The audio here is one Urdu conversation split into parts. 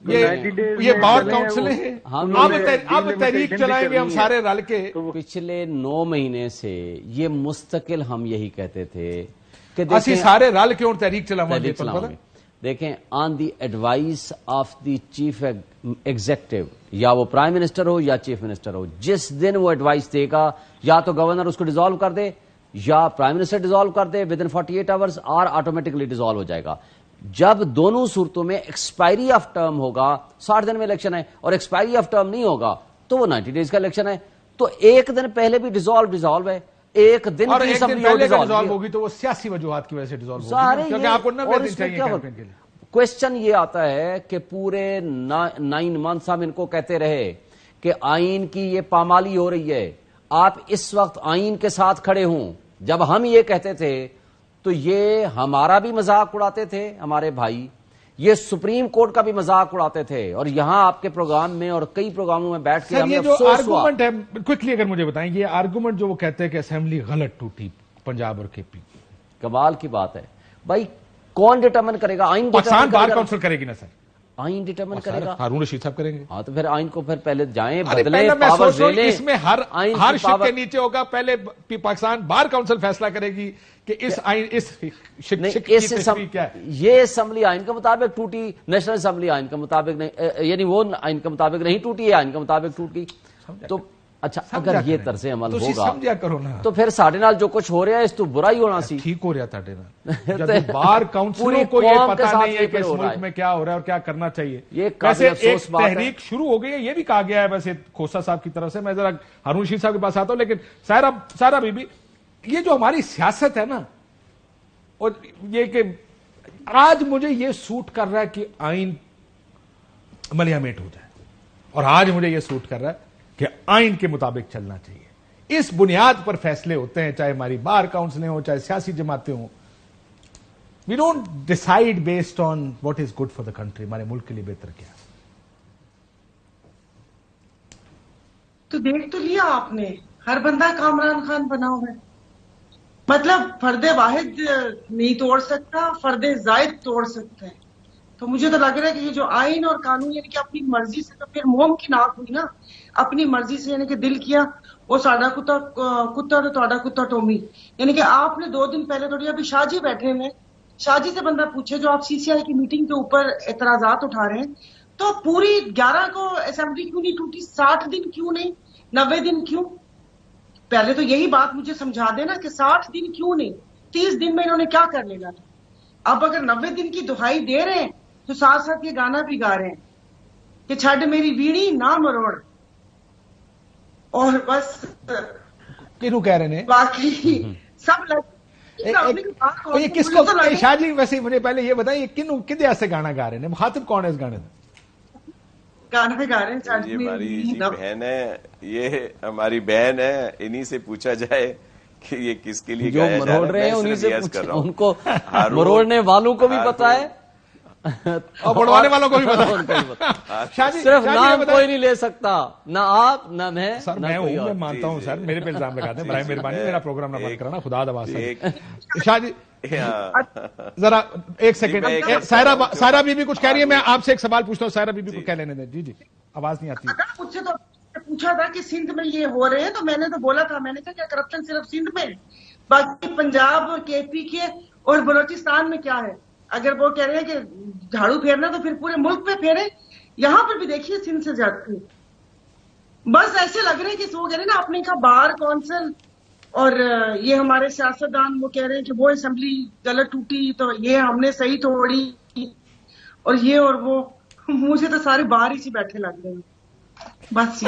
یہ بار کاؤنسل ہے. اب تحریک چلائیں گے ہم سارے رل کے. پچھلے 9 مہینے سے یہ مستقل ہم یہی کہتے تھے کہ اسی سارے رل کے اور تحریک چلاؤں. دیکھیں on the advice of the chief executive, یا وہ پرائم منسٹر ہو یا چیف منسٹر ہو، جس دن وہ ایڈوائس دے گا یا تو گورنر اس کو ڈیزالو کر دے یا پرائم منسٹر ڈیزالو کر دے ود ان 48 آورز، اور آٹومیٹکلی ڈیزالو ہو جائے گا. جب دونوں صورتوں میں ایکسپائری آف ٹرم ہوگا، 60 دن میں الیکشن ہے، اور ایکسپائری آف ٹرم نہیں ہوگا تو وہ 90 ڈیز کا الیکشن ہے. تو ایک دن پہلے بھی ڈیزالو ہے، ایک دن اور ایک دن پہلے ڈیزالو ہوگی تو وہ سیاسی وجوہات کی وجہ سے ڈیزالو ہوگی، کیونکہ آپ کو 90 دن چاہیے کیمپین کے لیے. کوشچن یہ آتا ہے کہ پورے 9 منتھس ہم ان کو کہتے رہے کہ آئین کی یہ پامالی ہو رہی ہے، آپ اس وقت آئین کے ساتھ کھڑے ہوں. جب ہم یہ کہتے تھے تو یہ ہمارا بھی مذاق اڑاتے تھے ہمارے بھائی، یہ سپریم کورٹ کا بھی مذاق اڑاتے تھے، اور یہاں آپ کے پروگرام میں اور کئی پروگراموں میں بیٹھ کے یہ جو آرگومنٹ ہے کوئکلی اگر مجھے بتائیں، یہ آرگومنٹ جو وہ کہتے ہیں کہ اسمبلی غلط ٹوٹی پنجاب اور کے پی، کمال کی بات ہے بھائی. کون ڈیٹرمن کرے گا؟ آئین پاکستان بار کاؤنسل کرے گی نا سر؟ آئین ڈیٹرمن کرے گا، ہارون رشید صاحب کریں گے. ہاں تو پھر آئین کو پھر پہلے جائیں بدلیں، پاور لے لیں. اس میں ہر شک کے نیچے ہوگا، پہلے پاکستان بار کاؤنسل فیصلہ کرے گی کہ اس آئین یہ اسمبلی آئین کے مطابق ٹوٹی، نیشنل اسمبلی آئین کے مطابق نہیں، یعنی وہ آئین کے مطابق نہیں ٹوٹی، آئین کے مطابق ٹوٹ گئی. تو اچھا اگر یہ طرز عمل ہوگا تو پھر ساڑھے نال جو کچھ ہو رہا ہے اس تو برا ہی ہونا سی. ٹھیک ہو رہا تھا جب بار کاؤنسلوں کو یہ پتہ نہیں ہے کہ اس ملک میں کیا ہو رہا ہے اور کیا کرنا چاہیے. ویسے ایک تحریک شروع ہو گئی ہے، یہ بھی کہا گیا ہے ویسے کھوسا صاحب کی طرف سے. میں ذرا ہارون رشید صاحب کے پاس آتا ہوں، لیکن سائرہ بی بی، یہ جو ہماری سیاست ہے نا، اور یہ کہ آج مجھے یہ سوٹ کر رہا ہے کہ آئین عملیامیٹ ہو جائے، اور آج مجھے یہ سوٹ کر رہا ہے کہ آئین کے مطابق چلنا چاہیے. اس بنیاد پر فیصلے ہوتے ہیں، چاہے ہماری بار کاؤنسلیں ہوں، چاہے سیاسی جماعتیں ہوں. We don't decide based on what is good for the country, ہمارے ملک کے لیے بہتر کیا. تو دیکھ تو لیا آپ نے، ہر بندہ کامران خان بنا ہوا ہے. مطلب فرد واحد نہیں توڑ سکتا، فرد زائد توڑ سکتا ہے. تو مجھے تو لگ رہا ہے کہ یہ جو آئین اور قانون یعنی کہ اپنی مرضی سے، تو پھر موم کی ناک ہوئی نا، اپنی مرضی سے یعنی کہ دل کیا وہ ساڈا کتا تو تہاڈا کتا ٹومی. یعنی کہ آپ نے 2 دن پہلے تھوڑی، ابھی شاہ جی بیٹھے ہوئے، شاہ جی سے بندہ پوچھے جو آپ سی سی آئی کی میٹنگ کے اوپر اعتراضات اٹھا رہے ہیں، تو پوری 11 کو اسمبلی کیوں نہیں ٹوٹی؟ 60 دن کیوں نہیں؟ 90 دن کیوں؟ پہلے تو یہی بات مجھے سمجھا دینا کہ 60 دن کیوں نہیں؟ 30 دن میں انہوں نے کیا کر لینا تھا؟ اب اگر 90 دن کی دہائی دے رہے ہیں تو ساتھ ساتھ یہ گانا بھی گا رہے ہیں کہ چھڈ میری بیڑی نہ مروڑ. اور بس کنو کہہ رہے ہیں باقی سب یہ کس کو؟ شاہ جی ویسے مجھے پہلے یہ بتائیں، یہ کنو کدے سے گانا گا رہے ہیں؟ مخاطب کون ہے اس گانے سے؟ گانا گا رہے ہیں یہ ہماری بہن ہے، یہ ہماری بہن ہے، انہی سے پوچھا جائے کہ یہ کس کے لیے گایا جا رہا ہے. مروڑ رہے ہیں انہی سے پوچھا، ان کو مروڑنے والوں کو بھی پتا ہے اور بڑھوانے والوں کو بھی پتا. صرف نام کوئی نہیں لے سکتا، نہ آپ نہ میں. سر میں ہوں، میں مانتا ہوں سر، میرے پہ الزام لگاتے ہیں، برائے مہربانی میرا پروگرام نہ بند کرانا، خدا دبا. شاہ جی ذرا ایک سیکنڈ، سائرہ بی بی کچھ کہہ رہی ہے، میں آپ سے ایک سوال پوچھتا ہوں، سائرہ بی بی کو کہہ لینے دیں. جی آواز نہیں آتی. مجھ سے تو پوچھا تھا کہ سندھ میں یہ ہو رہے ہیں، تو میں نے تو بولا تھا، میں نے کہا کہ کرپشن صرف سندھ میں، باقی پنجاب کے پی کے اور بلوچستان میں کیا ہے؟ اگر وہ کہہ رہے ہیں کہ جھاڑو پھیرنا تو پھر پورے ملک پہ پھیرے. یہاں پر بھی دیکھیے سندھ سے زیادہ بس ایسے لگ رہے ہیں کہ وہ کہہ رہے ہیں نا، اپنے کا بار کونسل اور یہ ہمارے سیاستدان وہ کہہ رہے ہیں کہ وہ اسمبلی غلط ٹوٹی تو یہ ہم نے صحیح توڑی، اور یہ اور وہ. مجھے تو سارے باہر ہی سے بیٹھے لگ رہے ہیں بس.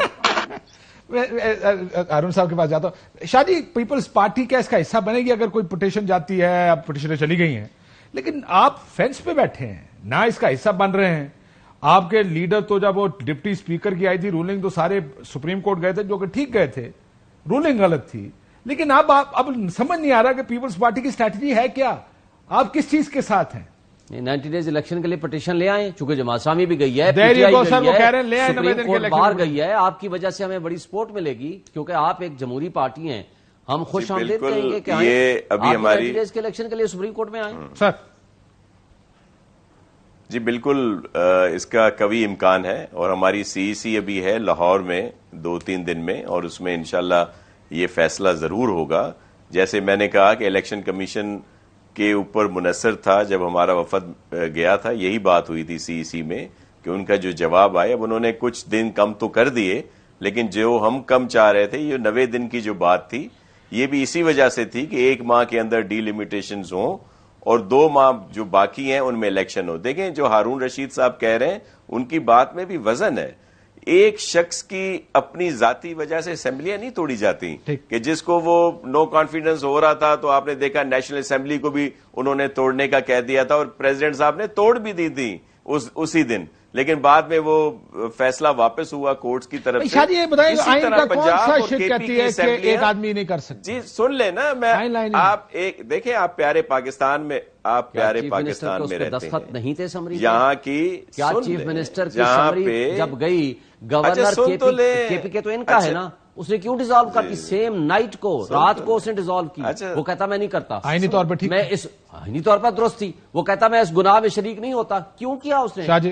ہارون صاحب کے پاس جاتا ہوں. شاہ جی پیپلز پارٹی کیا اس کا حصہ بنے گی اگر کوئی پٹیشن جاتی ہے؟ اب پٹیشنیں چلی گئی ہیں لیکن آپ فینس پہ بیٹھے ہیں، نہ اس کا حصہ بن رہے ہیں. آپ کے لیڈر تو جب وہ ڈپٹی اسپیکر کی آئی تھی رولنگ تو سارے سپریم کورٹ گئے تھے، جو کہ ٹھیک گئے تھے، رولنگ غلط تھی. لیکن اب سمجھ نہیں آ رہا کہ پیپلز پارٹی کی اسٹریٹجی ہے کیا، آپ کس چیز کے ساتھ ہیں؟ 90 ڈیز الیکشن کے لیے پٹیشن لے آئیں، چونکہ جماعت اسلامی بھی گئی ہے، سپریم کورٹ باہر گئی ہے. آپ کی وجہ سے ہمیں بڑی سپورٹ ملے گی کیونکہ آپ ایک جمہوری پارٹی ہیں. ہم خوش آمدید کہیں گے کہ یہ ابھی ہماری 90 ڈیز کے الیکشن کے لیے سپریم کورٹ میں آئیں. سر جی بالکل اس کا قوی امکان ہے، اور ہماری سی سی ابھی ہے لاہور میں 2-3 دن میں، اور اس میں انشاءاللہ یہ فیصلہ ضرور ہوگا. جیسے میں نے کہا کہ الیکشن کمیشن کے اوپر منحصر تھا، جب ہمارا وفد گیا تھا یہی بات ہوئی تھی سی سی میں کہ ان کا جو جواب آئے، اب انہوں نے کچھ دن کم تو کر دیے، لیکن جو ہم کم چاہ رہے تھے یہ 90 دن کی جو بات تھی یہ بھی اسی وجہ سے تھی کہ 1 ماہ کے اندر ڈی لیمیٹیشنز ہوں اور 2 ماہ جو باقی ہیں ان میں الیکشن ہو. دیکھیں جو ہارون رشید صاحب کہہ رہے ہیں ان کی بات میں بھی وزن ہے. ایک شخص کی اپنی ذاتی وجہ سے اسمبلیاں نہیں توڑی جاتی کہ جس کو وہ نو کانفیڈنس ہو رہا تھا تو آپ نے دیکھا نیشنل اسمبلی کو بھی انہوں نے توڑنے کا کہہ دیا تھا، اور پریزیڈنٹ صاحب نے توڑ بھی دی تھی اسی دن، لیکن بعد میں وہ فیصلہ واپس ہوا کورٹس کی طرف سے. شاید یہ بتائیں آئین کا کون سا شک کہتی ہے کہ ایک آدمی نہیں کر سکتا؟ جی سن لیں نا، میں آپ ایک دیکھیں، آپ پیارے پاکستان میں رہتے ہیں، نہیں تھے سمری یہاں کی کیا چیف منسٹر کی سمری جب گئی گورنر کے پی کے تو ان کا ہے نا، اس نے کیوں ڈیزالو کرتی؟ سیم نائٹ کو، رات کو اس نے ڈیزالو کی. وہ کہتا میں نہیں کرتا، آئینی طور پر ٹھیک، میں اس آئینی طور پر درست تھی. وہ کہتا میں اس گناہ میں شریک نہیں ہوتا. کیوں کیا اس نے؟